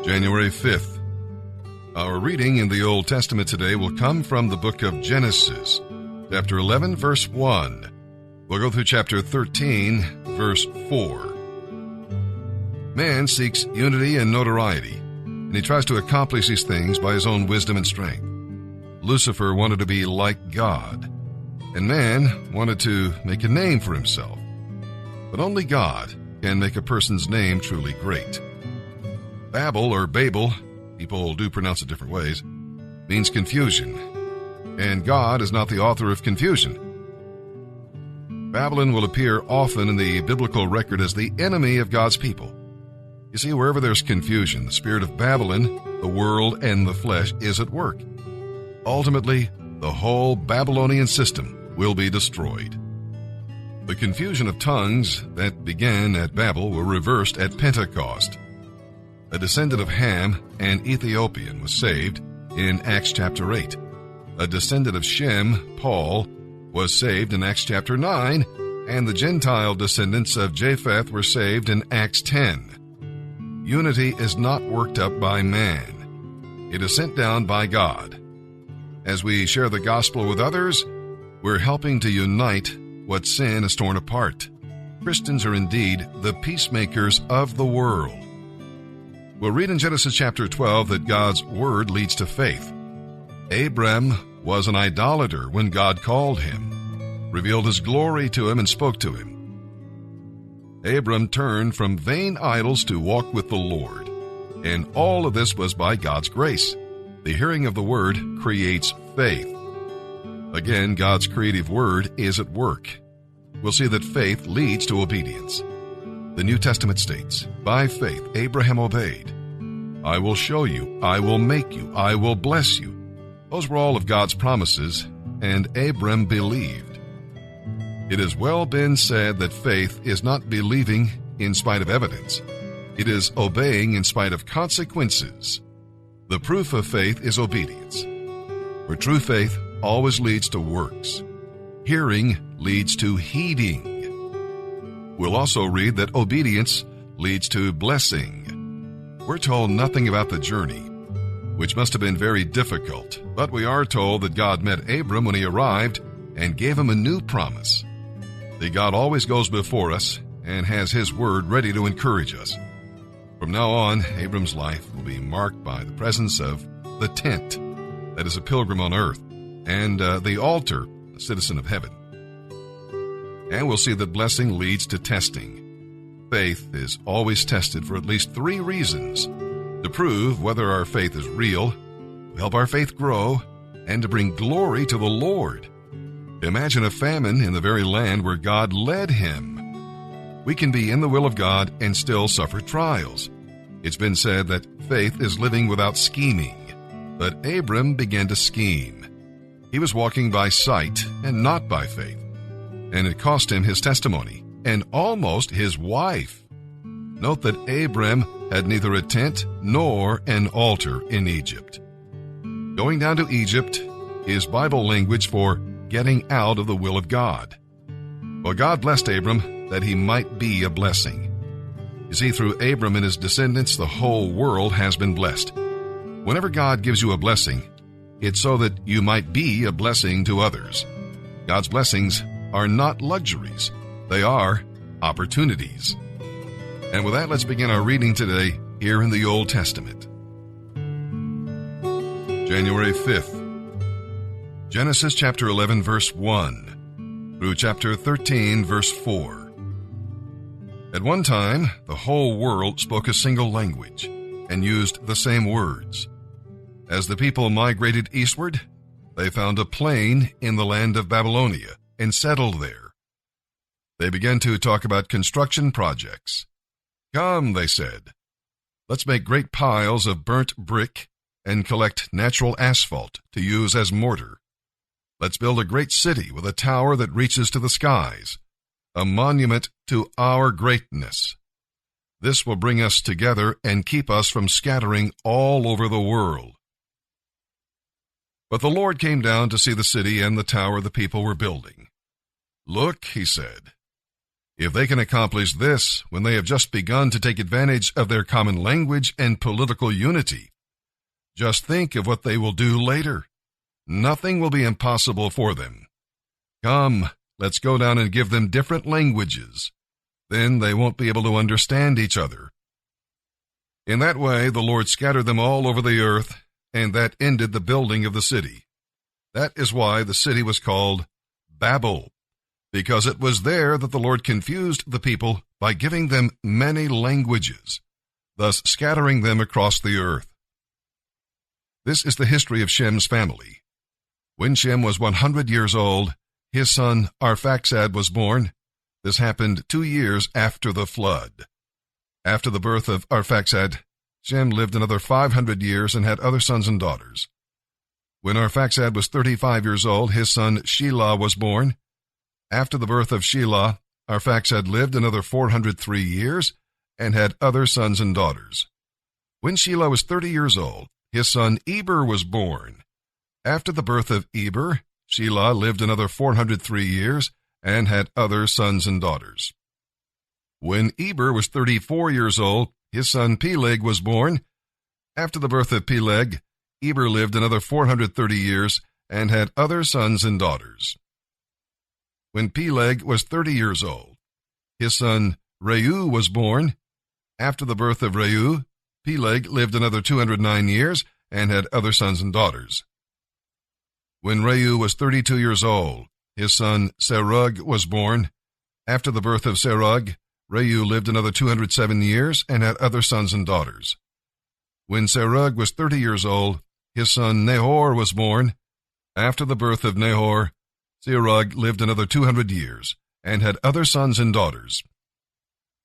January 5th. Our reading in the Old Testament today will come from the book of Genesis, chapter 11, verse 1. We'll go through chapter 13, verse 4. Man seeks unity and notoriety, and he tries to accomplish these things by his own wisdom and strength. Lucifer wanted to be like God, and man wanted to make a name for himself. But only God can make a person's name truly great. Babel, or Babel, people do pronounce it different ways, means confusion, and God is not the author of confusion. Babylon will appear often in the biblical record as the enemy of God's people. You see, wherever there's confusion, the spirit of Babylon, the world, and the flesh is at work. Ultimately, the whole Babylonian system will be destroyed. The confusion of tongues that began at Babel were reversed at Pentecost. A descendant of Ham, an Ethiopian, was saved in Acts chapter 8. A descendant of Shem, Paul, was saved in Acts chapter 9, and the Gentile descendants of Japheth were saved in Acts 10. Unity is not worked up by man. It is sent down by God. As we share the gospel with others, we're helping to unite what sin has torn apart. Christians are indeed the peacemakers of the world. We'll read in Genesis chapter 12 that God's word leads to faith. Abram was an idolater when God called him, revealed his glory to him, and spoke to him. Abram turned from vain idols to walk with the Lord, and all of this was by God's grace. The hearing of the word creates faith. Again, God's creative word is at work. We'll see that faith leads to obedience. The New Testament states, by faith Abraham obeyed. I will show you, I will make you, I will bless you. Those were all of God's promises, and Abram believed. It has well been said that faith is not believing in spite of evidence. It is obeying in spite of consequences. The proof of faith is obedience. For true faith always leads to works. Hearing leads to heeding. We'll also read that obedience leads to blessing. We're told nothing about the journey, which must have been very difficult, but we are told that God met Abram when he arrived and gave him a new promise. See, God always goes before us and has his word ready to encourage us. From now on, Abram's life will be marked by the presence of the tent, that is a pilgrim on earth, and the altar, a citizen of heaven. And we'll see that blessing leads to testing. Faith is always tested for at least 3 reasons: to prove whether our faith is real, to help our faith grow, and to bring glory to the Lord. Imagine a famine in the very land where God led him. We can be in the will of God and still suffer trials. It's been said that faith is living without scheming, but Abram began to scheme. He was walking by sight and not by faith, and it cost him his testimony and almost his wife. Note that Abram had neither a tent nor an altar in Egypt. Going down to Egypt is Bible language for getting out of the will of God. Well, God blessed Abram that he might be a blessing. You see, through Abram and his descendants, the whole world has been blessed. Whenever God gives you a blessing, it's so that you might be a blessing to others. God's blessings are not luxuries. They are opportunities. And with that, let's begin our reading today here in the Old Testament. January 5th. Genesis chapter 11, verse 1 through chapter 13, verse 4. At one time, the whole world spoke a single language and used the same words. As the people migrated eastward, they found a plain in the land of Babylonia and settled there. They began to talk about construction projects. Come, they said, let's make great piles of burnt brick and collect natural asphalt to use as mortar. Let's build a great city with a tower that reaches to the skies, a monument to our greatness. This will bring us together and keep us from scattering all over the world. But the Lord came down to see the city and the tower the people were building. Look, he said, If they can accomplish this when they have just begun to take advantage of their common language and political unity, just think of what they will do later. Nothing will be impossible for them. Come, let's go down and give them different languages. Then they won't be able to understand each other. In that way, the Lord scattered them all over the earth, and that ended the building of the city. That is why the city was called Babel, because it was there that the Lord confused the people by giving them many languages, thus scattering them across the earth. This is the history of Shem's family. When Shem was 100 years old, his son Arphaxad was born. This happened 2 years after the flood. After the birth of Arphaxad, Shem lived another 500 years and had other sons and daughters. When Arphaxad was 35 years old, his son Shelah was born. After the birth of Shelah, Arphaxad lived another 403 years and had other sons and daughters. When Shelah was 30 years old, his son Eber was born. After the birth of Eber, Shelah lived another 403 years and had other sons and daughters. When Eber was 34 years old, his son Peleg was born. After the birth of Peleg, Eber lived another 430 years and had other sons and daughters. When Peleg was 30 years old, his son Reu was born. After the birth of Reu, Peleg lived another 209 years and had other sons and daughters. When Reu was 32 years old, his son Serug was born. After the birth of Serug, Reu lived another 207 years and had other sons and daughters. When Serug was 30 years old, his son Nahor was born. After the birth of Nahor, Serug lived another 200 years and had other sons and daughters.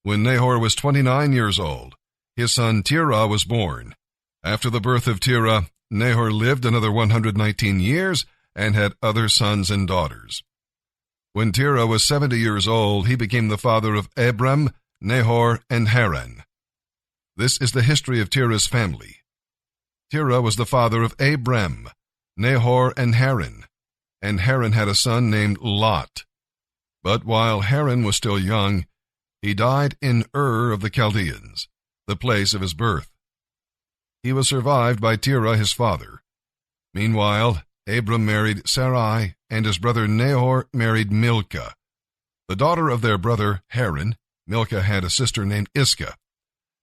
When Nahor was 29 years old, his son Terah was born. After the birth of Terah, Nahor lived another 119 years and had other sons and daughters. When Terah was 70 years old, he became the father of Abram, Nahor, and Haran. This is the history of Terah's family. Terah was the father of Abram, Nahor, and Haran had a son named Lot. But while Haran was still young, he died in Ur of the Chaldeans, the place of his birth. He was survived by Terah his father. Meanwhile, Abram married Sarai, and his brother Nahor married Milcah. The daughter of their brother Haran, Milcah had a sister named Iscah.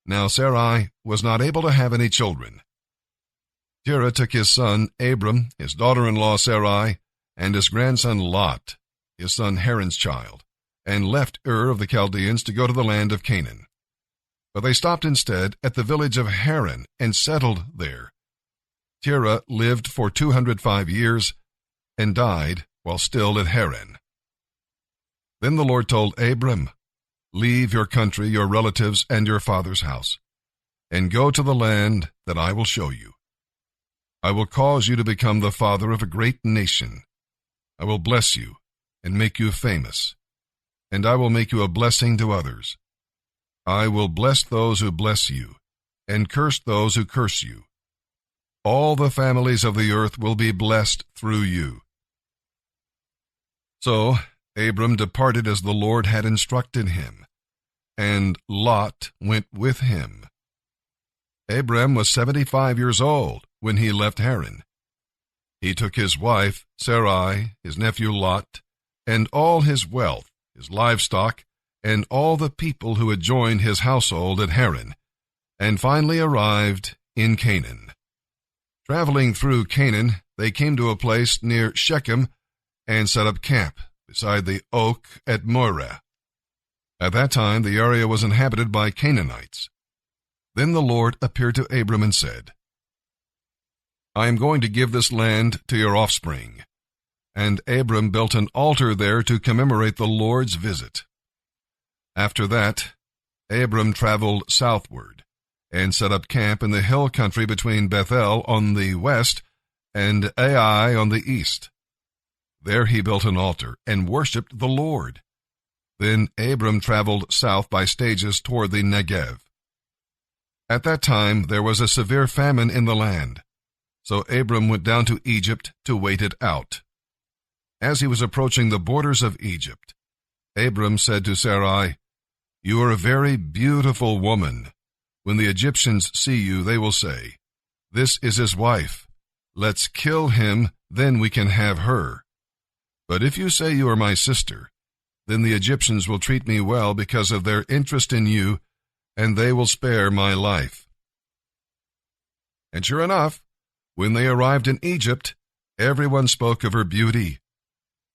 Now Sarai was not able to have any children. Terah took his son Abram, his daughter-in-law Sarai, and his grandson Lot, his son Haran's child, and left Ur of the Chaldeans to go to the land of Canaan. But they stopped instead at the village of Haran and settled there. Terah lived for 205 years and died while still at Haran. Then the Lord told Abram, "Leave your country, your relatives, and your father's house, and go to the land that I will show you. I will cause you to become the father of a great nation. I will bless you and make you famous, and I will make you a blessing to others. I will bless those who bless you, and curse those who curse you. All the families of the earth will be blessed through you." So Abram departed as the Lord had instructed him, and Lot went with him. Abram was 75 years old when he left Haran. He took his wife, Sarai, his nephew Lot, and all his wealth, his livestock, and all the people who had joined his household at Haran, and finally arrived in Canaan. Traveling through Canaan, they came to a place near Shechem and set up camp beside the oak at Moreh. At that time, the area was inhabited by Canaanites. Then the Lord appeared to Abram and said, "I am going to give this land to your offspring." And Abram built an altar there to commemorate the Lord's visit. After that, Abram traveled southward and set up camp in the hill country between Bethel on the west and Ai on the east. There he built an altar and worshipped the Lord. Then Abram traveled south by stages toward the Negev. At that time there was a severe famine in the land, so Abram went down to Egypt to wait it out. As he was approaching the borders of Egypt, Abram said to Sarai, "You are a very beautiful woman. When the Egyptians see you, they will say, 'This is his wife. Let's kill him, then we can have her.' But if you say you are my sister, then the Egyptians will treat me well because of their interest in you, and they will spare my life." And sure enough, when they arrived in Egypt, everyone spoke of her beauty.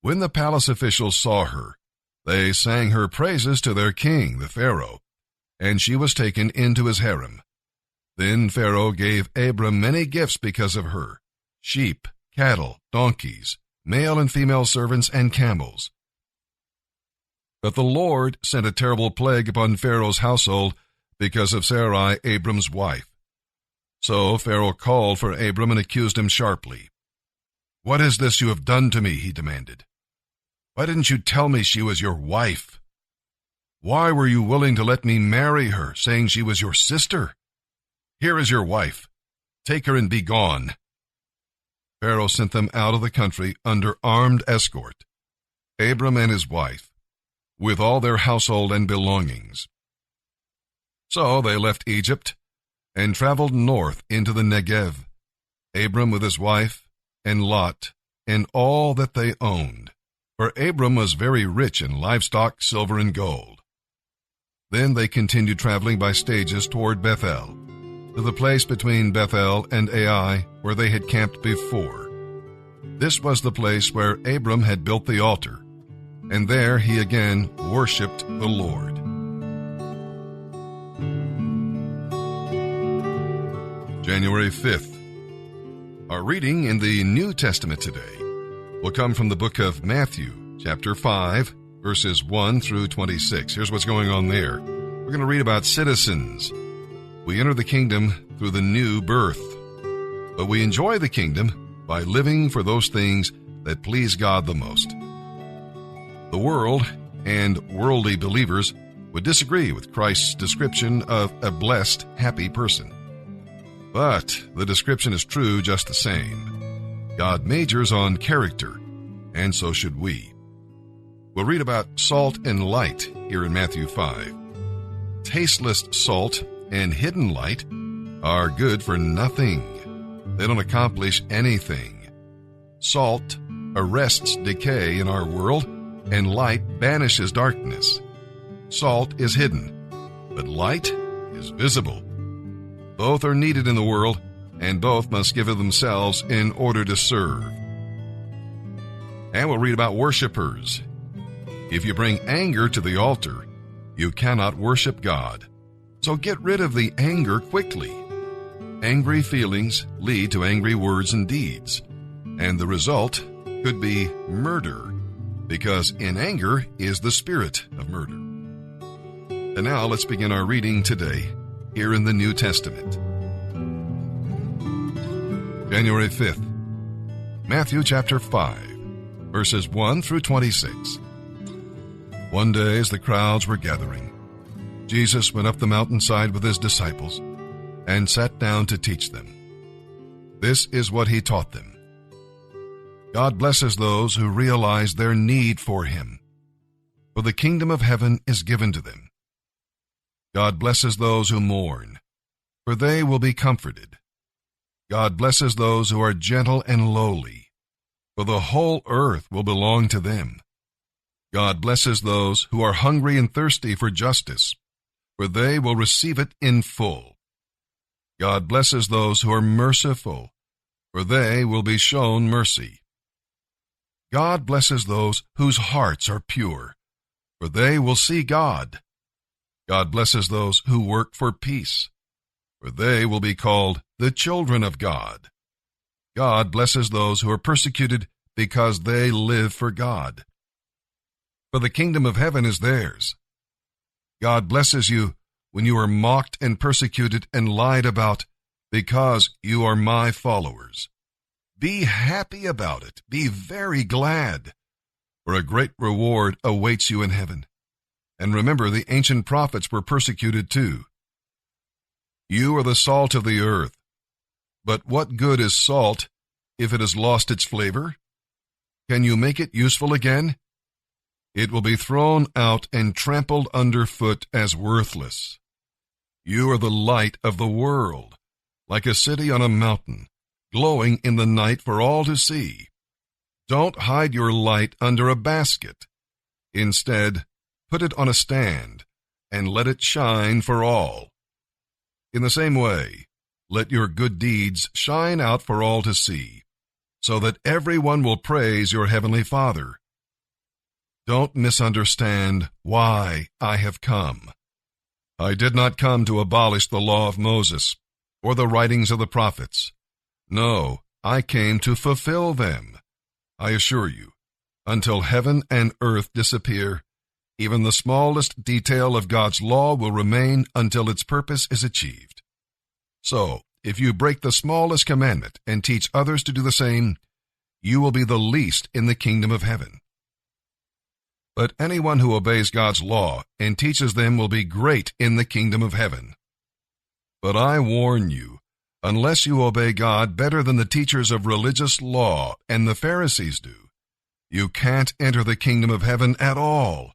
When the palace officials saw her, they sang her praises to their king, the Pharaoh, and she was taken into his harem. Then Pharaoh gave Abram many gifts because of her: sheep, cattle, donkeys, male and female servants, and camels. But the Lord sent a terrible plague upon Pharaoh's household because of Sarai, Abram's wife. So Pharaoh called for Abram and accused him sharply. "What is this you have done to me?" he demanded. "Why didn't you tell me she was your wife? Why were you willing to let me marry her, saying she was your sister? Here is your wife. Take her and be gone." Pharaoh sent them out of the country under armed escort, Abram and his wife, with all their household and belongings. So they left Egypt and traveled north into the Negev, Abram with his wife, and Lot, and all that they owned, for Abram was very rich in livestock, silver, and gold. Then they continued traveling by stages toward Bethel, to the place between Bethel and Ai, where they had camped before. This was the place where Abram had built the altar, and there he again worshipped the Lord. January 5th. Our reading in the New Testament today will come from the book of Matthew, chapter 5, verses 1 through 26. Here's what's going on there. We're going to read about citizens. We enter the kingdom through the new birth, but we enjoy the kingdom by living for those things that please God the most. The world and worldly believers would disagree with Christ's description of a blessed, happy person. But the description is true just the same. God majors on character, and so should we. We'll read about salt and light here in Matthew 5. Tasteless salt and hidden light are good for nothing. They don't accomplish anything. Salt arrests decay in our world, and light banishes darkness. Salt is hidden, but light is visible. Both are needed in the world, and both must give of themselves in order to serve. And we'll read about worshipers. If you bring anger to the altar, you cannot worship God. So get rid of the anger quickly. Angry feelings lead to angry words and deeds, and the result could be murder, because in anger is the spirit of murder. And now let's begin our reading today here in the New Testament. January 5th, Matthew chapter 5, verses 1 through 26. One day as the crowds were gathering, Jesus went up the mountainside with his disciples and sat down to teach them. This is what he taught them. God blesses those who realize their need for him, for the kingdom of heaven is given to them. God blesses those who mourn, for they will be comforted. God blesses those who are gentle and lowly, for the whole earth will belong to them. God blesses those who are hungry and thirsty for justice, for they will receive it in full. God blesses those who are merciful, for they will be shown mercy. God blesses those whose hearts are pure, for they will see God. God blesses those who work for peace, for they will be called the children of God. God blesses those who are persecuted because they live for God, for the kingdom of heaven is theirs. God blesses you when you are mocked and persecuted and lied about because you are my followers. Be happy about it. Be very glad, for a great reward awaits you in heaven. And remember, the ancient prophets were persecuted too. You are the salt of the earth. But what good is salt if it has lost its flavor? Can you make it useful again? It will be thrown out and trampled underfoot as worthless. You are the light of the world, like a city on a mountain, glowing in the night for all to see. Don't hide your light under a basket. Instead, put it on a stand and let it shine for all. In the same way, let your good deeds shine out for all to see, so that everyone will praise your heavenly Father. Don't misunderstand why I have come. I did not come to abolish the law of Moses or the writings of the prophets. No, I came to fulfill them. I assure you, until heaven and earth disappear, even the smallest detail of God's law will remain until its purpose is achieved. So, if you break the smallest commandment and teach others to do the same, you will be the least in the kingdom of heaven. But anyone who obeys God's law and teaches them will be great in the kingdom of heaven. But I warn you, unless you obey God better than the teachers of religious law and the Pharisees do, you can't enter the kingdom of heaven at all.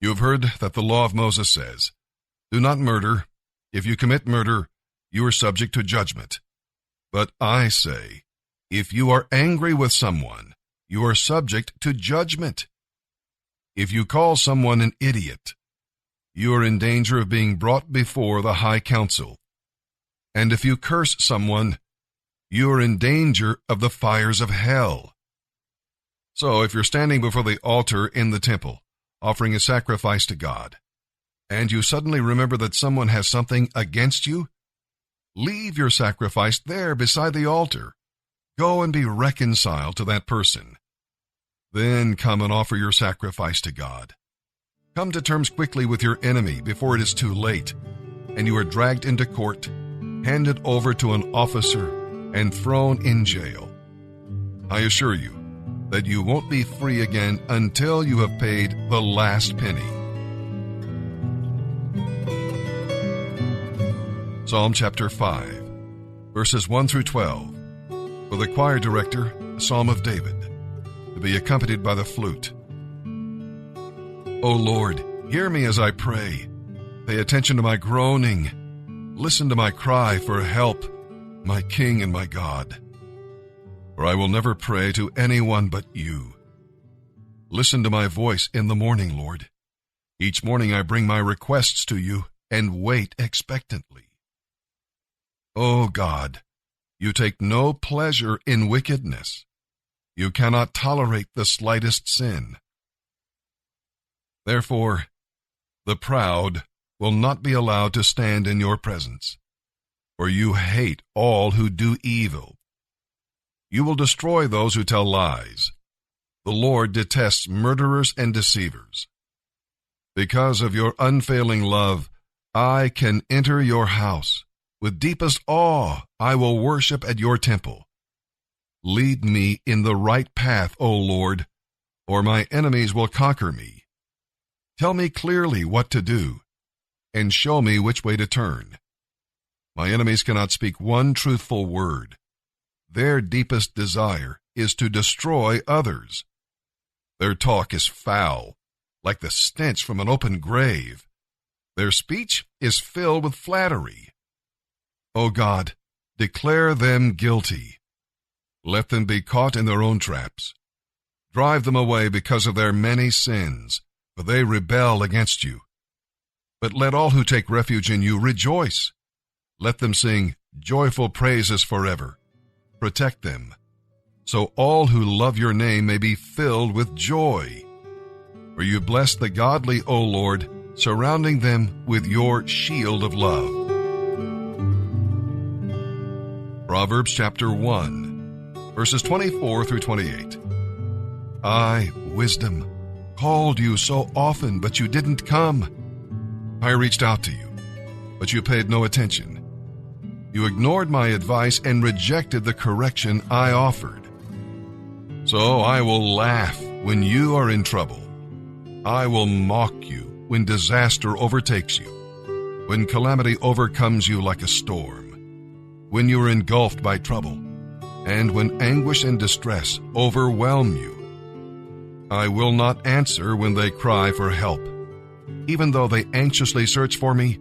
You have heard that the law of Moses says, "Do not murder. If you commit murder, you are subject to judgment." But I say, if you are angry with someone, you are subject to judgment. If you call someone an idiot, you are in danger of being brought before the high council. And if you curse someone, you are in danger of the fires of hell. So if you're standing before the altar in the temple, offering a sacrifice to God, and you suddenly remember that someone has something against you, leave your sacrifice there beside the altar. Go and be reconciled to that person. Then come and offer your sacrifice to God. Come to terms quickly with your enemy before it is too late, and you are dragged into court, handed over to an officer, and thrown in jail. I assure you that you won't be free again until you have paid the last penny. Psalm chapter 5, verses 1 through 12. For the choir director, a psalm of David, to be accompanied by the flute. O Lord, hear me as I pray. Pay attention to my groaning. Listen to my cry for help, my King and my God. For I will never pray to anyone but you. Listen to my voice in the morning, Lord. Each morning I bring my requests to you and wait expectantly. O God, you take no pleasure in wickedness. You cannot tolerate the slightest sin. Therefore, the proud will not be allowed to stand in your presence, for you hate all who do evil. You will destroy those who tell lies. The Lord detests murderers and deceivers. Because of your unfailing love, I can enter your house. With deepest awe, I will worship at your temple. Lead me in the right path, O Lord, or my enemies will conquer me. Tell me clearly what to do, and show me which way to turn. My enemies cannot speak one truthful word. Their deepest desire is to destroy others. Their talk is foul, like the stench from an open grave. Their speech is filled with flattery. O God, declare them guilty. Let them be caught in their own traps. Drive them away because of their many sins, for they rebel against you. But let all who take refuge in you rejoice. Let them sing joyful praises forever. Protect them, so all who love your name may be filled with joy. For you bless the godly, O Lord, surrounding them with your shield of love. Proverbs chapter 1, verses 24 through 28. I, wisdom, called you so often, but you didn't come. I reached out to you, but you paid no attention. You ignored my advice and rejected the correction I offered. So I will laugh when you are in trouble. I will mock you when disaster overtakes you, when calamity overcomes you like a storm, when you are engulfed by trouble, and when anguish and distress overwhelm you. I will not answer when they cry for help. Even though they anxiously search for me,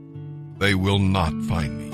they will not find me.